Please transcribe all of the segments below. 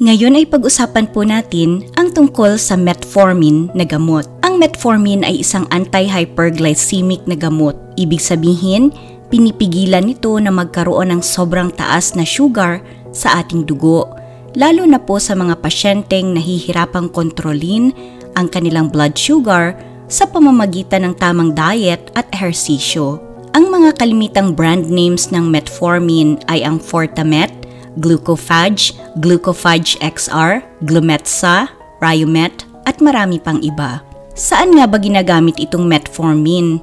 Ngayon ay pag-usapan po natin ang tungkol sa metformin na gamot. Ang metformin ay isang anti-hyperglycemic na gamot. Ibig sabihin, pinipigilan nito na magkaroon ng sobrang taas na sugar sa ating dugo, lalo na po sa mga pasyenteng nahihirapang kontrolin ang kanilang blood sugar sa pamamagitan ng tamang diet at ehersisyo. Ang mga kalimitang brand names ng metformin ay ang Fortamet, Glucophage, Glucophage XR, Glumetza, Riomet, at marami pang iba. Saan nga ba ginagamit itong metformin?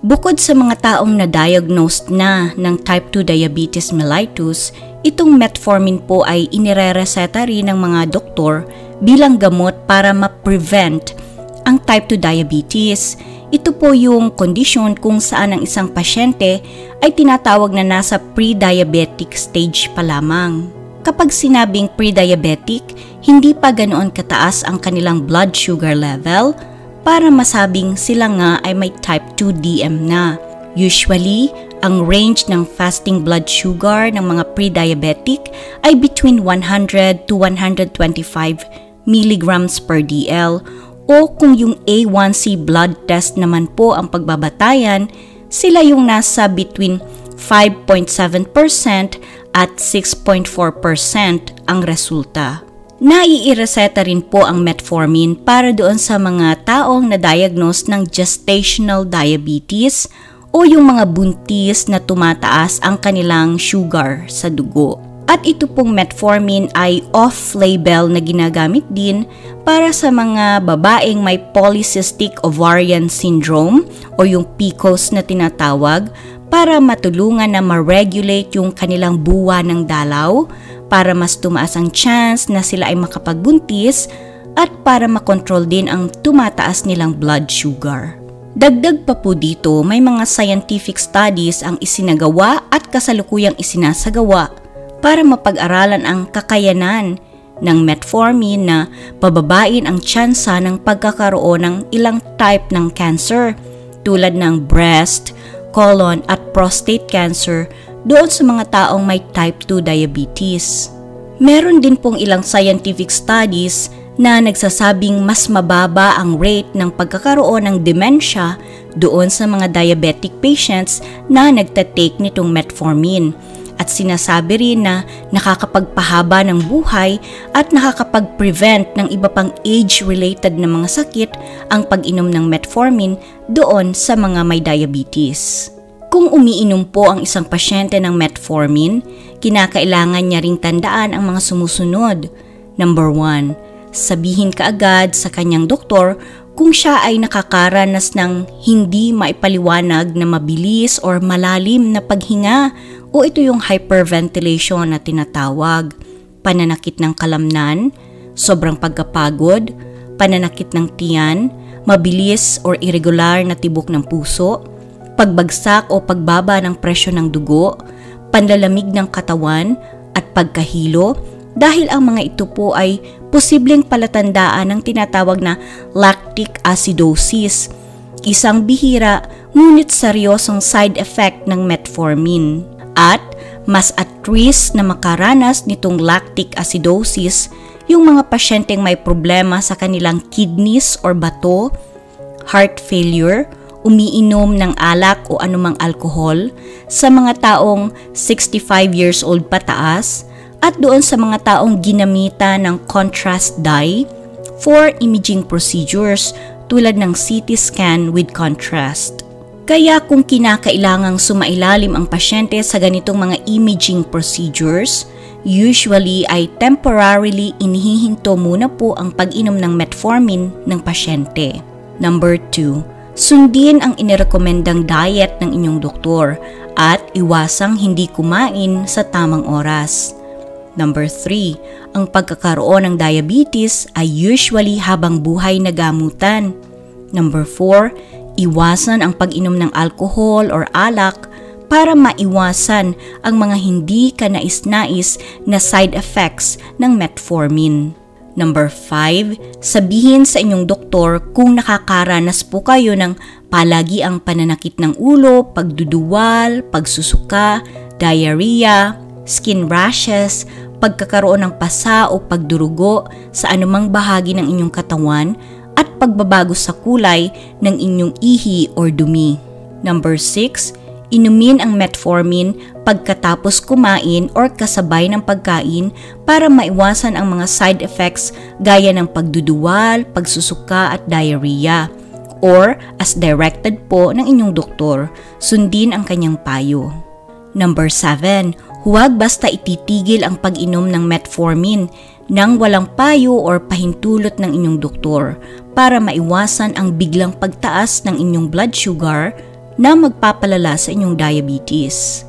Bukod sa mga taong na-diagnosed na ng type 2 diabetes mellitus, itong metformin po ay inirereseta rin ng mga doktor bilang gamot para ma-prevent ang type 2 diabetes. Ito po yung kondisyon kung saan ang isang pasyente ay tinatawag na nasa pre-diabetic stage pa lamang. Kapag sinabing pre-diabetic, hindi pa ganoon kataas ang kanilang blood sugar level para masabing sila nga ay may type 2 DM na. Usually, ang range ng fasting blood sugar ng mga pre-diabetic ay between 100 to 125 milligrams per DL, o kung yung A1C blood test naman po ang pagbabatayan, sila yung nasa between 5.7% at 6.4% ang resulta. Naiireseta rin po ang metformin para doon sa mga taong na-diagnose ng gestational diabetes o yung mga buntis na tumataas ang kanilang sugar sa dugo. At ito pong metformin ay off-label na ginagamit din para sa mga babaeng may polycystic ovarian syndrome o yung PCOS na tinatawag, para matulungan na ma-regulate yung kanilang buwa ng dalaw, para mas tumaas ang chance na sila ay makapagbuntis at para makontrol din ang tumataas nilang blood sugar. Dagdag pa po dito, may mga scientific studies ang isinagawa at kasalukuyang isinasagawa para mapag-aralan ang kakayanan ng metformin na pababain ang tsansa ng pagkakaroon ng ilang type ng cancer tulad ng breast, colon at prostate cancer doon sa mga taong may type 2 diabetes. Meron din pong ilang scientific studies na nagsasabing mas mababa ang rate ng pagkakaroon ng dementia doon sa mga diabetic patients na nagtatake nitong metformin. At sinasabi rin na nakakapagpahaba ng buhay at nakakapag-prevent ng iba pang age-related na mga sakit ang pag-inom ng metformin doon sa mga may diabetes. Kung umiinom po ang isang pasyente ng metformin, kinakailangan niya ring tandaan ang mga sumusunod. Number 1, sabihin kaagad sa kanyang doktor kung siya ay nakakaranas ng hindi maipaliwanag na mabilis or malalim na paghinga, o ito yung hyperventilation na tinatawag, pananakit ng kalamnan, sobrang pagkapagod, pananakit ng tiyan, mabilis or irregular na tibok ng puso, pagbagsak o pagbaba ng presyon ng dugo, panlalamig ng katawan at pagkahilo, dahil ang mga ito po ay posibleng palatandaan ng tinatawag na lactic acidosis, isang bihira ngunit seryosong side effect ng metformin. At mas at risk na makaranas nitong lactic acidosis yung mga pasyenteng may problema sa kanilang kidneys or bato, heart failure, umiinom ng alak o anumang alkohol, sa mga taong 65 years old pataas, at doon sa mga taong ginamita ng contrast dye for imaging procedures tulad ng CT scan with contrast. Kaya kung kinakailangang sumailalim ang pasyente sa ganitong mga imaging procedures, usually ay temporarily inihihinto muna po ang pag-inom ng metformin ng pasyente. Number 2, sundin ang inirekomendang diet ng inyong doktor at iwasang hindi kumain sa tamang oras. Number 3, ang pagkakaroon ng diabetes ay usually habang buhay na gamutan. Number 4, iwasan ang pag-inom ng alcohol or alak para maiwasan ang mga hindi kanais-nais na side effects ng metformin. Number 5, sabihin sa inyong doktor kung nakakaranas po kayo ng palagiang pananakit ng ulo, pagduduwal, pagsusuka, diarrhea, skin rashes, pagkakaroon ng pasa o pagdurugo sa anumang bahagi ng inyong katawan, at pagbabago sa kulay ng inyong ihi or dumi. Number 6, inumin ang metformin pagkatapos kumain or kasabay ng pagkain para maiwasan ang mga side effects gaya ng pagduduwal, pagsusuka at diarrhea. Or as directed po ng inyong doktor, sundin ang kanyang payo. Number 7, huwag basta ititigil ang pag-inom ng metformin nang walang payo or pahintulot ng inyong doktor para maiwasan ang biglang pagtaas ng inyong blood sugar na magpapalala sa inyong diabetes.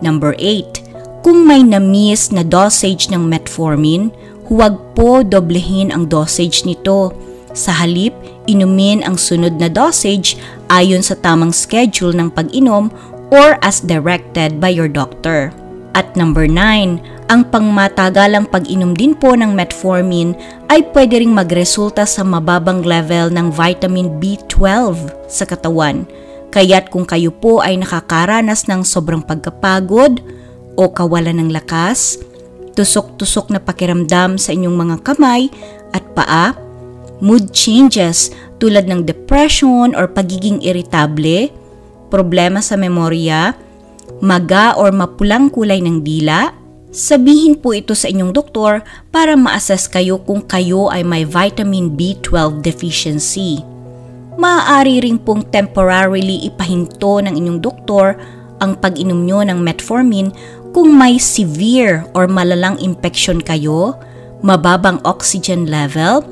Number 8, kung may na-miss na dosage ng metformin, huwag po doblehin ang dosage nito. Sa halip, inumin ang sunod na dosage ayon sa tamang schedule ng pag-inom or as directed by your doctor. At number 9, ang pangmatagalang pag-inom din po ng metformin ay pwede ring magresulta sa mababang level ng vitamin B12 sa katawan. Kaya't kung kayo po ay nakakaranas ng sobrang pagkapagod o kawalan ng lakas, tusok-tusok na pakiramdam sa inyong mga kamay at paa, mood changes tulad ng depression or pagiging irritable, problema sa memorya, maga or mapulang kulay ng dila, sabihin po ito sa inyong doktor para ma-assess kayo kung kayo ay may vitamin B12 deficiency. Maaari rin pong temporarily ipahinto ng inyong doktor ang pag-inom nyo ng metformin kung may severe or malalang infection kayo, mababang oxygen level,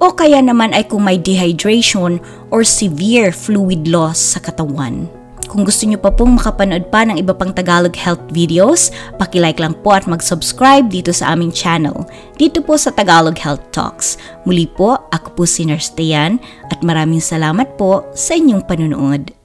o kaya naman ay kung may dehydration or severe fluid loss sa katawan. Kung gusto nyo pa pong makapanood pa ng iba pang Tagalog health videos, paki-like lang po at mag-subscribe dito sa aming channel, dito po sa Tagalog Health Talks. Muli po, ako po si Nurse Tian at maraming salamat po sa inyong panunood.